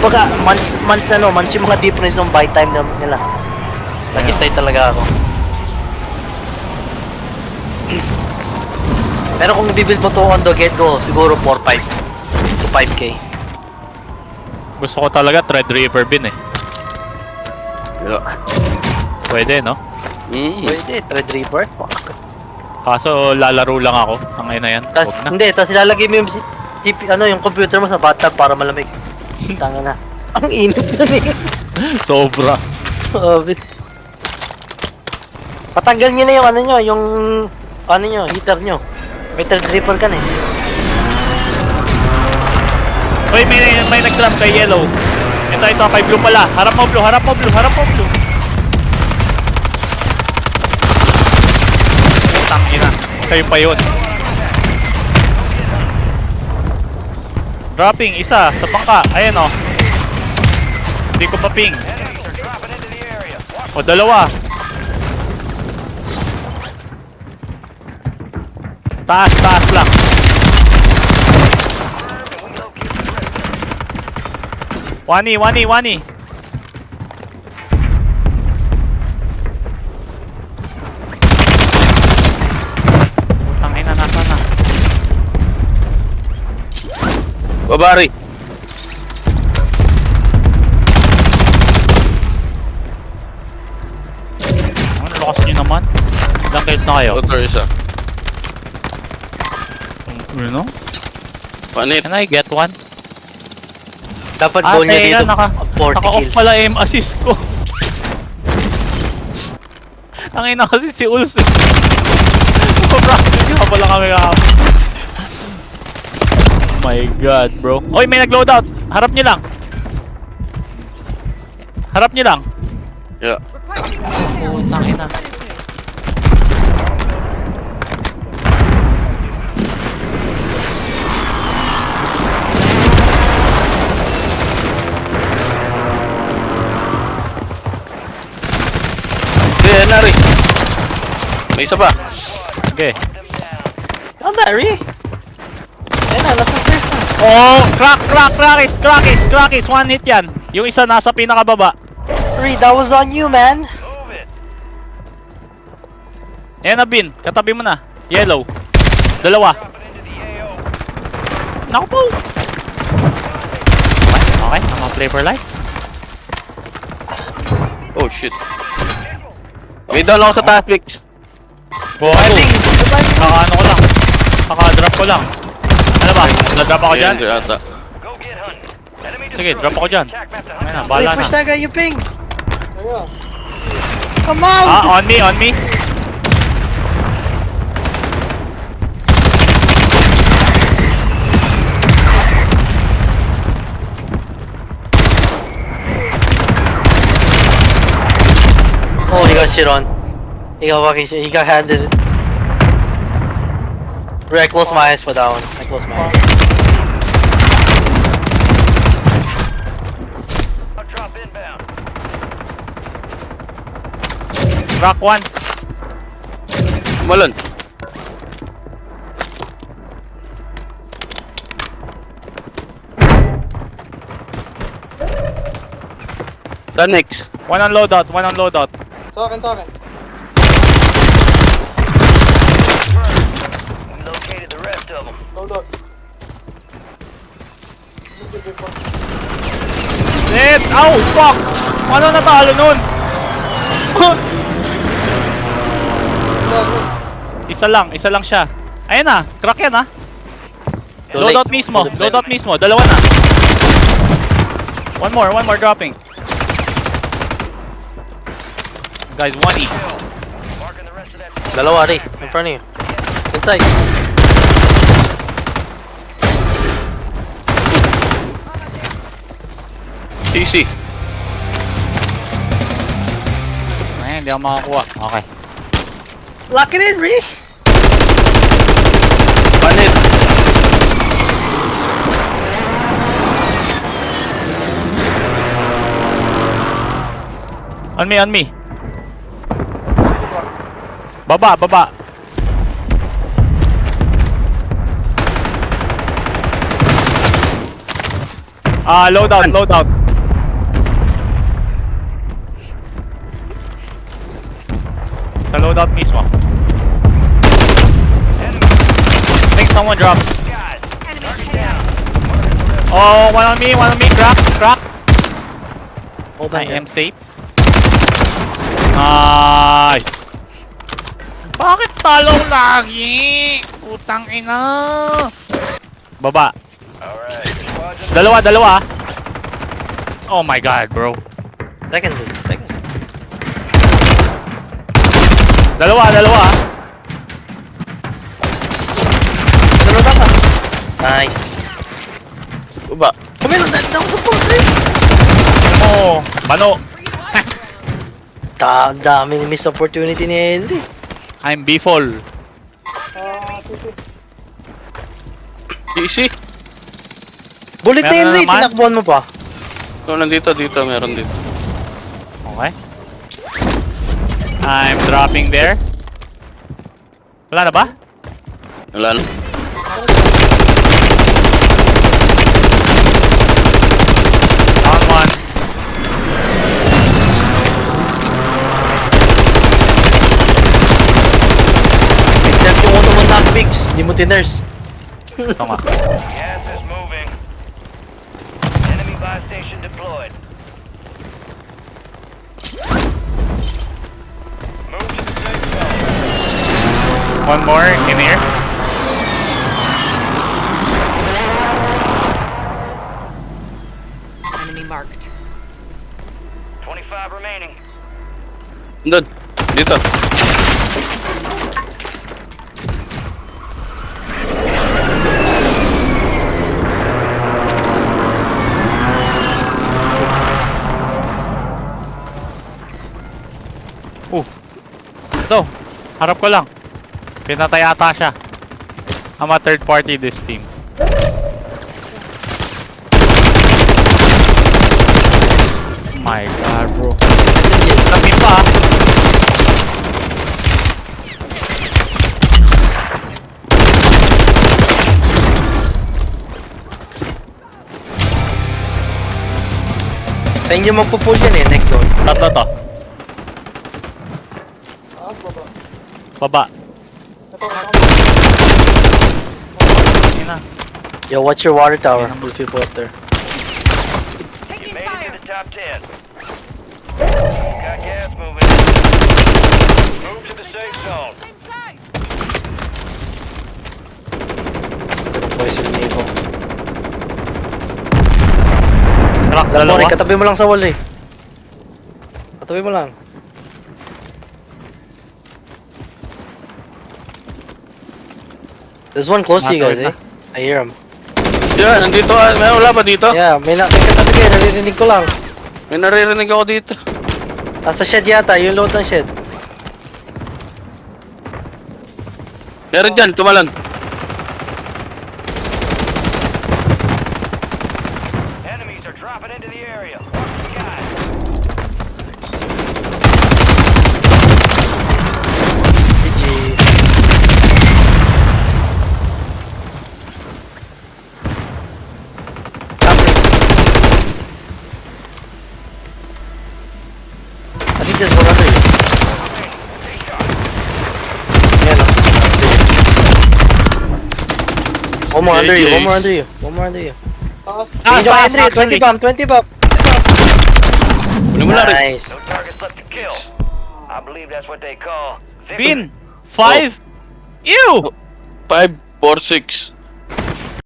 Kumbaga, months yung mga difference ng buy time nila. Naghintay talaga ako. Pero kung i-build mo to on the get-go, siguro 4-5 to 5k. Gusto ko talaga Threadripper bin eh. Yeah. Pwede, no? Pwede, Threadripper. Kaso lalaro lang ako. Ang ina yan. Tas, Huwag na. hindi, tapos ilalagay mo yung, yung computer mo sa bathtub para malamig. Tanga na. Ang init na eh. Sobra. Patanggal nyo na yung heater nyo. May Threadripper ka na eh. Uy, may nag-drop kay yellow. Ito, kay blue pala. Harap mo blue. Putang ina. Kayo pa yun. Dropping, isa, sa bangka. Ayan o. Hindi ko pa ping. O, dalawa. Taas lang. Wani. Putang ina, nasa na. Babari. Ano, lakas nyo naman. Ilang kills na kayo? Motor isa. Ano? Panit. Can I get one? Dapat goal nyo dito, 40 naka-off kills. pala aim assist ko. Ang ina kasi si Uls eh. Practice nga pala kami kahapon. Oh my god, bro. Oy, may nag-loadout. Harap nyo lang. Yeah. Putang ina. Ayan na rin. May isa pa. Okay. Oh, Mary! Ayun na, nasa first na. Oh, crackis. One hit yan. Yung isa nasa pinakababa. Ree, that was on you, man! Ayan na, Bin. Katabi mo na. Yellow. Dalawa. Naku po. Okay, I'm play for life. Oh shit. May down ako sa taas, Vix. Wow. Naka-ano ko lang. Naka-drop ko lang. Ano ba? Na-drop ako dyan? Ayan, ata. Sige, drop ako dyan. Ayun na, Wait, bahala push na. that guy, you ping! Come on! Ah, on me. Oh, he got shit on. He got handed. Ree, I closed my eyes for that one. I closed my eyes. Rock one. Malon. The next. One on loadout. Sa akin. Load out. Shit! Ow! Fuck! Ano natalo nun? Isa lang siya. Ayan na, crack yan ha. Loadout mismo. Dalawa na. One more dropping. Guys, 1E. Dalawa, Ree. In front of you. Inside. CC. Ay, hindi ako makakuha. Okay. Lock it in, Ree! Panit. On me. Baba. Loadout, loadout. Sa loadout mismo. I think someone dropped. Oh, one on me, crack, crack. Open I yan. am safe. Nice. Bakit talo lagi? Putang ina. Baba. Dalawa. Oh my god, bro. Second dude, second. Dalawa. Dalawa pa. Nice. Baba. Kami lang, nandang sa portrait. Oh, mano. Daming miss opportunity ni Ellie. I'm B-fall. Easy. Bullet na Meron Henry, na naman. tinakbuhan mo pa. So, nandito, meron dito. Okay. I'm dropping there. Wala na ba? Wala na. Down one. Except yung auto mo knockpicks, hindi mo tinurse. Ito nga. Gas is moving. Enemy buy station deployed. Move to the safe zone. One more in here. Enemy marked. 25 remaining. Doon. Dito. Ito. Harap ko lang. Pinatay ata siya. I'm a third party this team. My god, bro. Kami pa. Sa inyo magpupull yan eh, next zone. Tatlo to. Baba. Ina. Yo, watch your water tower. There's people up there. You Taking made it fire. to the top 10. Got gas moving. Move to the safe zone. Inside. Poison Evo. Crack, Mori, dalawa. katabi mo lang sa wall eh. Katabi mo lang. There's one close to you guys eh. I hear him. Yeah, nandito. May wala ba dito? Yeah, may katabi kayo, naririnig ko lang. May naririnig ako dito. Nasa shed yata, yung load ng shed. Meron dyan, tumalon. Enemies are dropping into the area. Watch the skies. GG. I think there's one under you. Yeah, no. One more under you, one more under you, one more under you. Ah, Angel fast, entry, 20 actually. bomb, 20 bomb. Kunin mo na rin. Nice. No targets left to kill. I believe that's what they call victory. Bin! 5! Ew! 5, 4, 6.